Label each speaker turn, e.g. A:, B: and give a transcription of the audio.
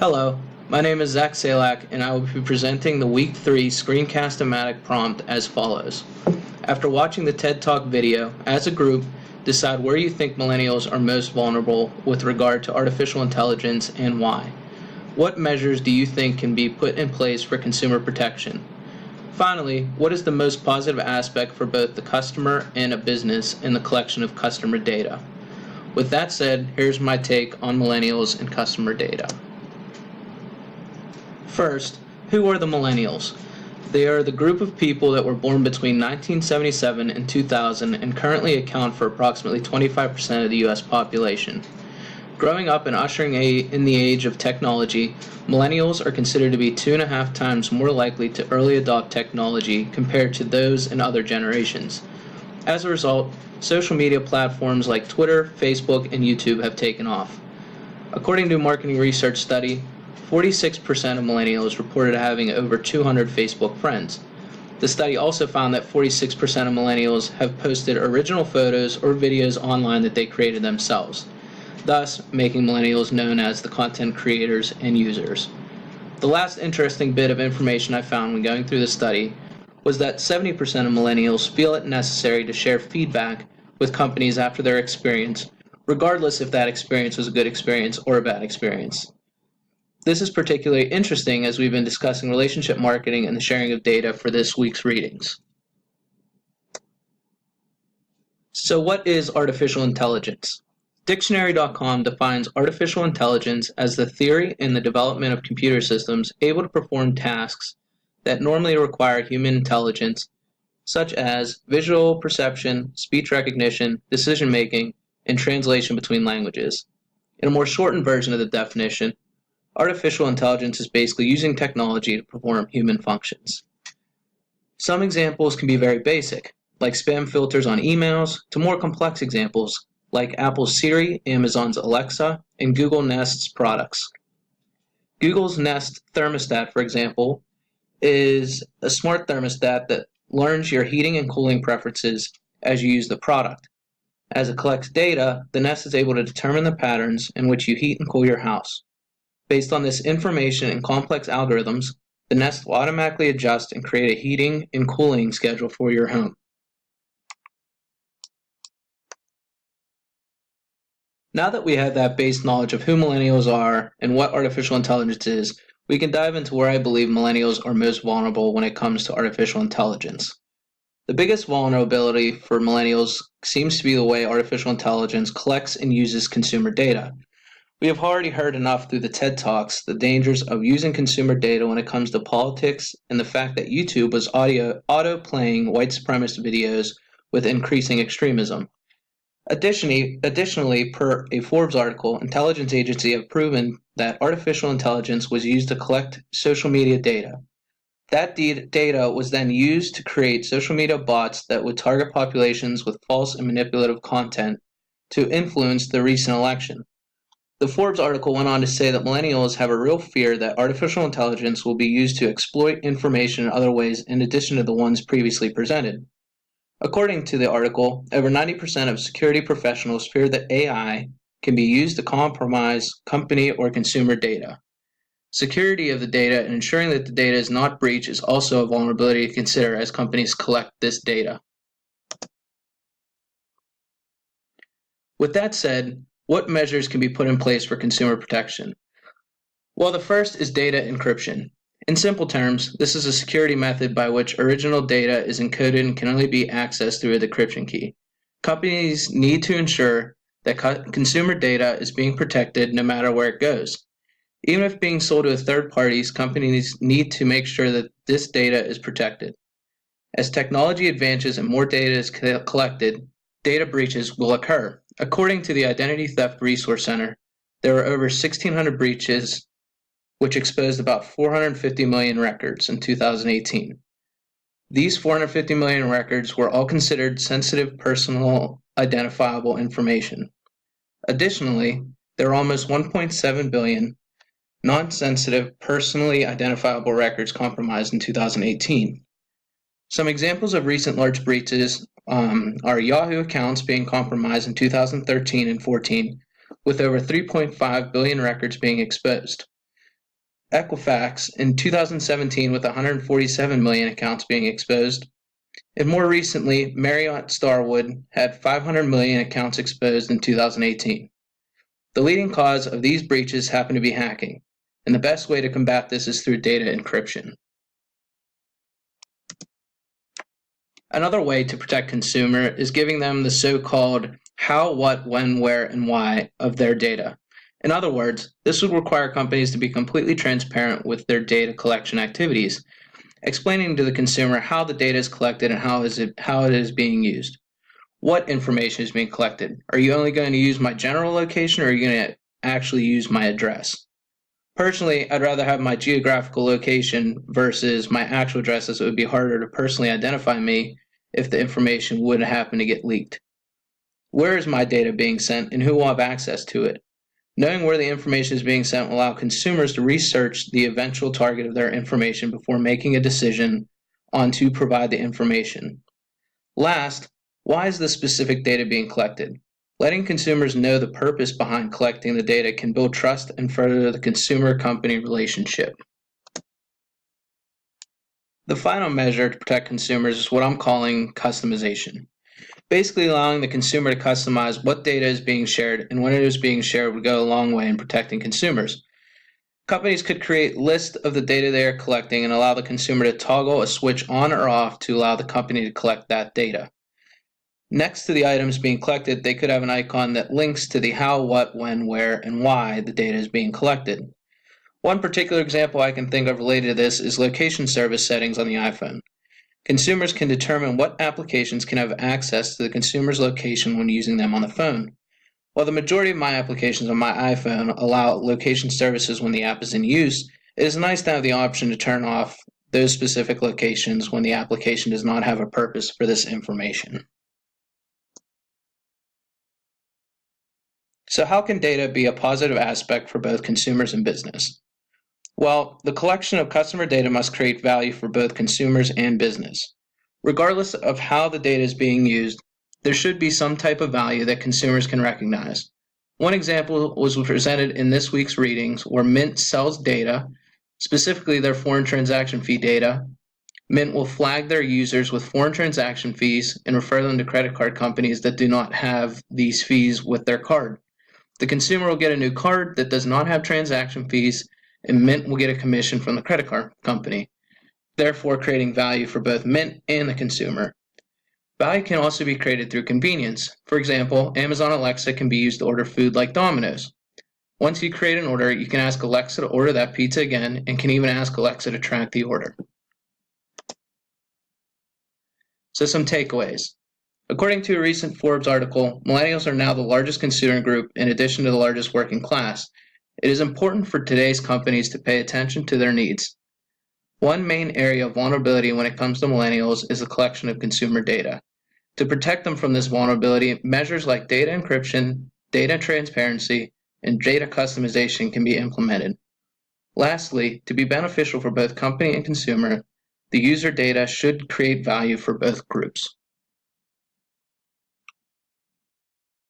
A: Hello, my name is Zach Salak, and I will be presenting the Week 3 Screencast-O-Matic prompt as follows. After watching the TED Talk video, as a group, decide where you think millennials are most vulnerable with regard to artificial intelligence and why. What measures do you think can be put in place for consumer protection? Finally, what is the most positive aspect for both the customer and a business in the collection of customer data? With that said, here's my take on millennials and customer data. First, who are the millennials? They are the group of people that were born between 1977 and 2000 and currently account for approximately 25% of the U.S. population. Growing up and ushering in the age of technology, millennials are considered to be 2.5 times more likely to early adopt technology compared to those in other generations. As a result, social media platforms like Twitter, Facebook, and YouTube have taken off. According to a marketing research study, 46% of millennials reported having over 200 Facebook friends. The study also found that 46% of millennials have posted original photos or videos online that they created themselves, thus making millennials known as the content creators and users. The last interesting bit of information I found when going through the study was that 70% of millennials feel it necessary to share feedback with companies after their experience, regardless if that experience was a good experience or a bad experience. This is particularly interesting as we've been discussing relationship marketing and the sharing of data for this week's readings. So what is artificial intelligence? Dictionary.com defines artificial intelligence as the theory and the development of computer systems able to perform tasks that normally require human intelligence, such as visual perception, speech recognition, decision-making, and translation between languages. In a more shortened version of the definition, artificial intelligence is basically using technology to perform human functions. Some examples can be very basic, like spam filters on emails, to more complex examples, like Apple's Siri, Amazon's Alexa, and Google Nest's products. Google's Nest thermostat, for example, is a smart thermostat that learns your heating and cooling preferences as you use the product. As it collects data, the Nest is able to determine the patterns in which you heat and cool your house. Based on this information and complex algorithms, the Nest will automatically adjust and create a heating and cooling schedule for your home. Now that we have that base knowledge of who millennials are and what artificial intelligence is, we can dive into where I believe millennials are most vulnerable when it comes to artificial intelligence. The biggest vulnerability for millennials seems to be the way artificial intelligence collects and uses consumer data. We have already heard enough through the TED Talks the dangers of using consumer data when it comes to politics and the fact that YouTube was auto-playing white supremacist videos with increasing extremism. Additionally, per a Forbes article, intelligence agencies have proven that artificial intelligence was used to collect social media data. That data was then used to create social media bots that would target populations with false and manipulative content to influence the recent election. The Forbes article went on to say that millennials have a real fear that artificial intelligence will be used to exploit information in other ways in addition to the ones previously presented. According to the article, over 90% of security professionals fear that AI can be used to compromise company or consumer data. Security of the data and ensuring that the data is not breached is also a vulnerability to consider as companies collect this data. With that said, what measures can be put in place for consumer protection? Well, the first is data encryption. In simple terms, this is a security method by which original data is encoded and can only be accessed through a decryption key. Companies need to ensure that consumer data is being protected no matter where it goes. Even if being sold to third parties, companies need to make sure that this data is protected. As technology advances and more data is collected, data breaches will occur. According to the Identity Theft Resource Center, there were over 1,600 breaches, which exposed about 450 million records in 2018. These 450 million records were all considered sensitive personal identifiable information. Additionally, there are almost 1.7 billion non-sensitive personally identifiable records compromised in 2018. Some examples of recent large breaches are Yahoo accounts being compromised in 2013 and 14, with over 3.5 billion records being exposed. Equifax in 2017 with 147 million accounts being exposed. And more recently, Marriott Starwood had 500 million accounts exposed in 2018. The leading cause of these breaches happen to be hacking, and the best way to combat this is through data encryption. Another way to protect consumer is giving them the so-called how, what, when, where, and why of their data. In other words, this would require companies to be completely transparent with their data collection activities, explaining to the consumer how the data is collected and how it is being used. What information is being collected? Are you only going to use my general location, or are you going to actually use my address? Personally, I'd rather have my geographical location versus my actual address, as it would be harder to personally identify me if the information would happen to get leaked. Where is my data being sent, and who will have access to it? Knowing where the information is being sent will allow consumers to research the eventual target of their information before making a decision on to provide the information. Last, why is the specific data being collected? Letting consumers know the purpose behind collecting the data can build trust and further the consumer-company relationship. The final measure to protect consumers is what I'm calling customization. Basically allowing the consumer to customize what data is being shared and when it is being shared would go a long way in protecting consumers. Companies could create lists of the data they are collecting and allow the consumer to toggle a switch on or off to allow the company to collect that data. Next to the items being collected, they could have an icon that links to the how, what, when, where, and why the data is being collected. One particular example I can think of related to this is location service settings on the iPhone. Consumers can determine what applications can have access to the consumer's location when using them on the phone. While the majority of my applications on my iPhone allow location services when the app is in use, it is nice to have the option to turn off those specific locations when the application does not have a purpose for this information. So how can data be a positive aspect for both consumers and business? Well, the collection of customer data must create value for both consumers and business. Regardless of how the data is being used, there should be some type of value that consumers can recognize. One example was presented in this week's readings where Mint sells data, specifically their foreign transaction fee data. Mint will flag their users with foreign transaction fees and refer them to credit card companies that do not have these fees with their card. The consumer will get a new card that does not have transaction fees, and Mint will get a commission from the credit card company, therefore creating value for both Mint and the consumer. Value can also be created through convenience. For example, Amazon Alexa can be used to order food like Domino's. Once you create an order, you can ask Alexa to order that pizza again and can even ask Alexa to track the order. So some takeaways. According to a recent Forbes article, millennials are now the largest consumer group in addition to the largest working class. It is important for today's companies to pay attention to their needs. One main area of vulnerability when it comes to millennials is the collection of consumer data. To protect them from this vulnerability, measures like data encryption, data transparency, and data customization can be implemented. Lastly, to be beneficial for both company and consumer, the user data should create value for both groups.